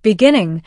Beginning,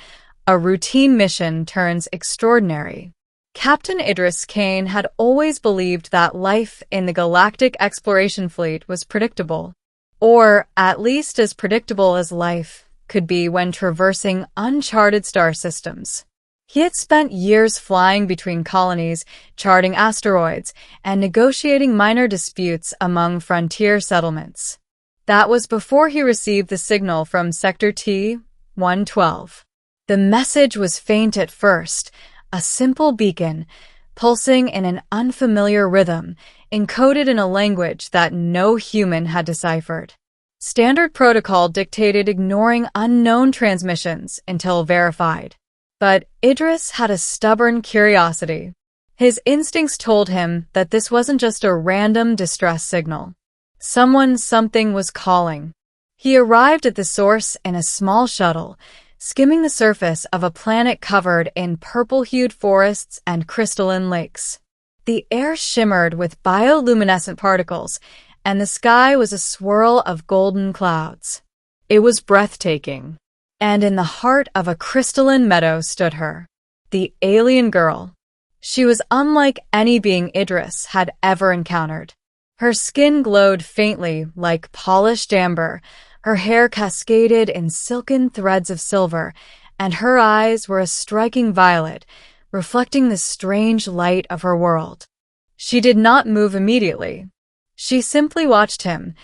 a routine mission turns extraordinary. Captain Idris Kane had always believed that life in the Galactic Exploration Fleet was predictable, or at least as predictable as life could be when traversing uncharted star systems. He had spent years flying between colonies, charting asteroids, and negotiating minor disputes among frontier settlements. That was before he received the signal from Sector T-112. The message was faint at first, a simple beacon, pulsing in an unfamiliar rhythm, encoded in a language that no human had deciphered. Standard protocol dictated ignoring unknown transmissions until verified. But Idris had a stubborn curiosity. His instincts told him that this wasn't just a random distress signal. Something was calling. He arrived at the source in a small shuttle, skimming the surface of a planet covered in purple-hued forests and crystalline lakes. The air shimmered with bioluminescent particles, and the sky was a swirl of golden clouds. It was breathtaking. And in the heart of a crystalline meadow stood her, the alien girl. She was unlike any being Idris had ever encountered. Her skin glowed faintly like polished amber, her hair cascaded in silken threads of silver, and her eyes were a striking violet, reflecting the strange light of her world. She did not move immediately. She simply watched him,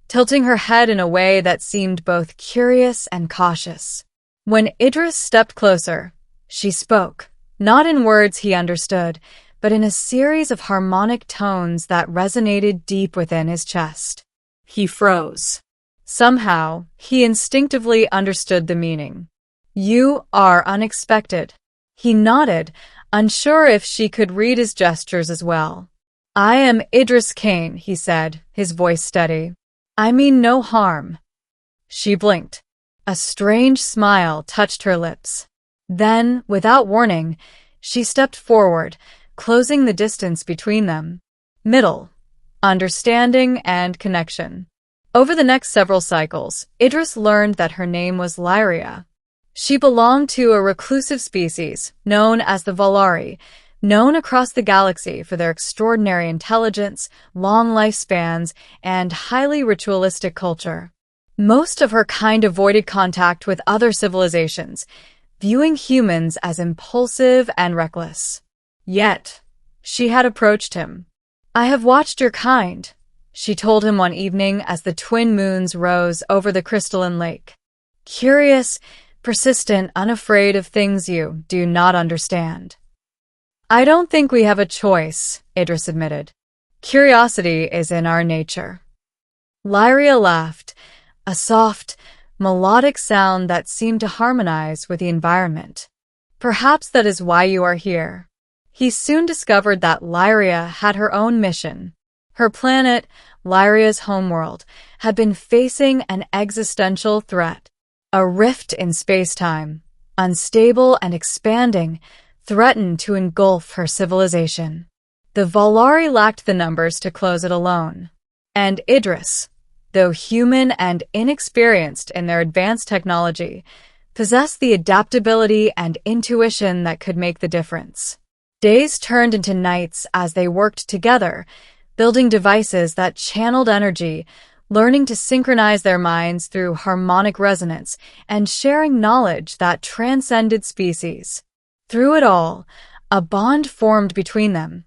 tilting her head in a way that seemed both curious and cautious. When Idris stepped closer, she spoke, not in words he understood, but in a series of harmonic tones that resonated deep within his chest. He froze. Somehow, he instinctively understood the meaning. "You are unexpected." He nodded, unsure if she could read his gestures as well. "I am Idris Kane," he said, his voice steady. "I mean no harm." She blinked. A strange smile touched her lips. Then, without warning, she stepped forward, closing the distance between them. Middle, understanding, and connection. Over the next several cycles, Idris learned that her name was Lyria. She belonged to a reclusive species known as the Vaelari, known across the galaxy for their extraordinary intelligence, long lifespans, and highly ritualistic culture. Most of her kind avoided contact with other civilizations, viewing humans as impulsive and reckless. Yet, she had approached him. "I have watched your kind," she told him one evening as the twin moons rose over the crystalline lake. "Curious, persistent, unafraid of things you do not understand." "I don't think we have a choice," Idris admitted. "Curiosity is in our nature." Lyria laughed, a soft, melodic sound that seemed to harmonize with the environment. "Perhaps that is why you are here." He soon discovered that Lyria had her own mission. Her planet, Lyria's homeworld, had been facing an existential threat. A rift in space-time, unstable and expanding, threatened to engulf her civilization. The Vaelari lacked the numbers to close it alone. And Idris, though human and inexperienced in their advanced technology, possessed the adaptability and intuition that could make the difference. Days turned into nights as they worked together, building devices that channeled energy, learning to synchronize their minds through harmonic resonance, and sharing knowledge that transcended species. Through it all, a bond formed between them.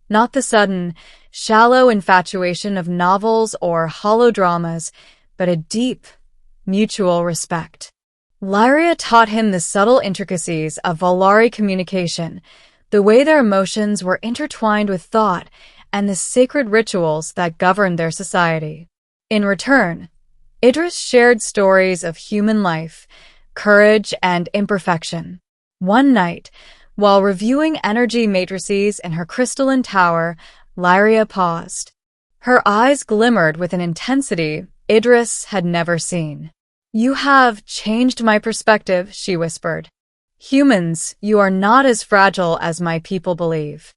Not the sudden, shallow infatuation of novels or hollow dramas, but a deep, mutual respect. Lyria taught him the subtle intricacies of Vaelari communication, the way their emotions were intertwined with thought, and the sacred rituals that governed their society. In return, Idris shared stories of human life, courage, and imperfection. One night, while reviewing energy matrices in her crystalline tower, Lyria paused. Her eyes glimmered with an intensity Idris had never seen. "You have changed my perspective," she whispered. "Humans, you are not as fragile as my people believe."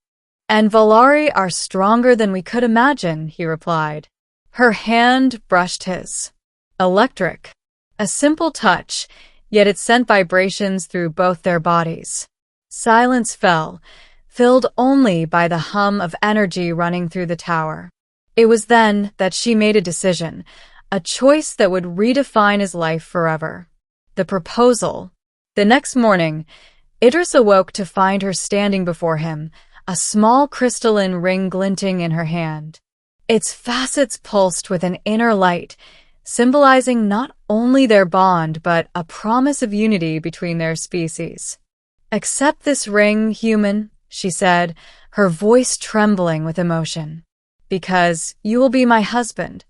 "And Vaelari are stronger than we could imagine," he replied. Her hand brushed his. Electric. A simple touch, yet it sent vibrations through both their bodies. Silence fell, filled only by the hum of energy running through the tower. It was then that she made a decision, a choice that would redefine his life forever. The proposal. The next morning, Idris awoke to find her standing before him, a small crystalline ring glinting in her hand. Its facets pulsed with an inner light, symbolizing not only their bond but a promise of unity between their species. "Accept this ring, human," she said, her voice trembling with emotion, "because you will be my husband."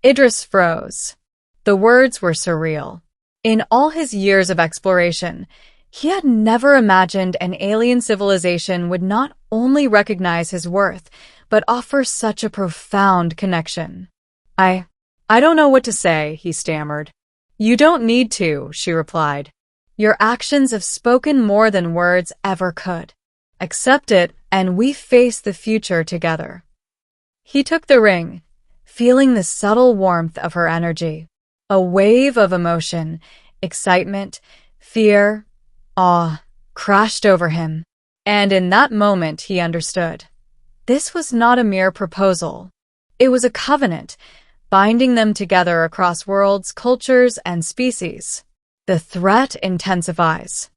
Idris froze. The words were surreal. In all his years of exploration, he had never imagined an alien civilization would not only recognize his worth, but offer such a profound connection. I don't know what to say," he stammered. "You don't need to," she replied. "Your actions have spoken more than words ever could. Accept it, and we face the future together." He took the ring, feeling the subtle warmth of her energy. A wave of emotion, excitement, fear, awe crashed over him. And in that moment he understood. This was not a mere proposal. It was a covenant, binding them together across worlds, cultures, and species. The threat intensifies.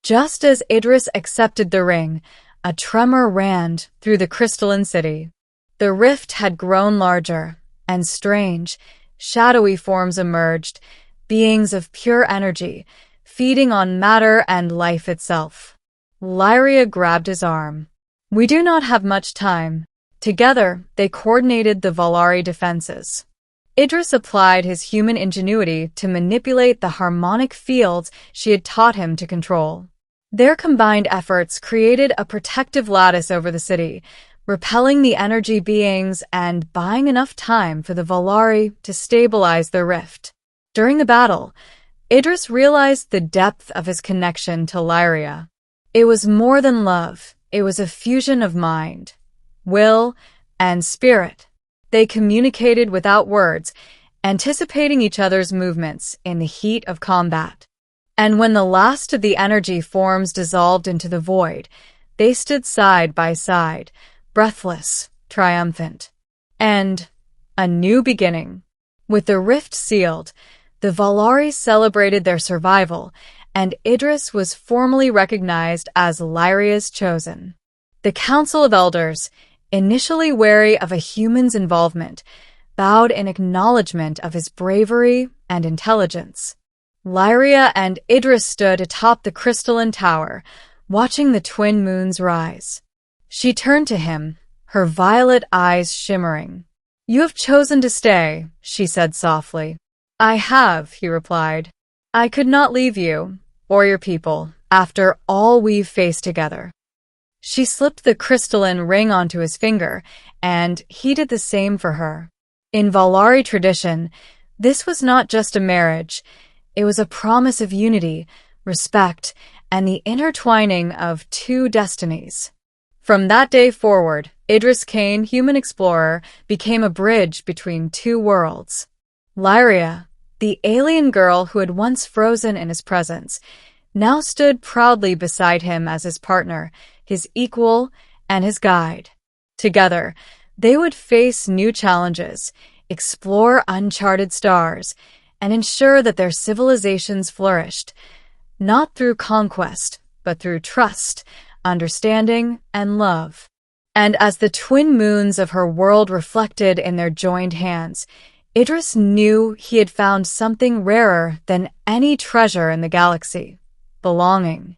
Just as Idris accepted the ring, a tremor ran through the crystalline city. The rift had grown larger, and strange, shadowy forms emerged, beings of pure energy, feeding on matter and life itself. Lyria grabbed his arm. "We do not have much time." Together, they coordinated the Vaelari defenses. Idris applied his human ingenuity to manipulate the harmonic fields she had taught him to control. Their combined efforts created a protective lattice over the city, repelling the energy beings and buying enough time for the Vaelari to stabilize the rift. During the battle, Idris realized the depth of his connection to Lyria. It was more than love, it was a fusion of mind, will, and spirit. They communicated without words, anticipating each other's movements in the heat of combat. And when the last of the energy forms dissolved into the void, they stood side by side, breathless, triumphant. And a new beginning. With the rift sealed, the Vaelari celebrated their survival, and Idris was formally recognized as Lyria's chosen. The Council of Elders, initially wary of a human's involvement, bowed in acknowledgement of his bravery and intelligence. Lyria and Idris stood atop the crystalline tower, watching the twin moons rise. She turned to him, her violet eyes shimmering. "You have chosen to stay," she said softly. "I have," he replied. "I could not leave you, or your people, after all we've faced together." She slipped the crystalline ring onto his finger, and he did the same for her. In Vaelari tradition, this was not just a marriage. It was a promise of unity, respect, and the intertwining of two destinies. From that day forward, Idris Kane, human explorer, became a bridge between two worlds. Lyria, the alien girl who had once frozen in his presence, now stood proudly beside him as his partner, his equal, and his guide. Together, they would face new challenges, explore uncharted stars, and ensure that their civilizations flourished, not through conquest, but through trust, understanding, and love. And as the twin moons of her world reflected in their joined hands, Idris knew he had found something rarer than any treasure in the galaxy: belonging.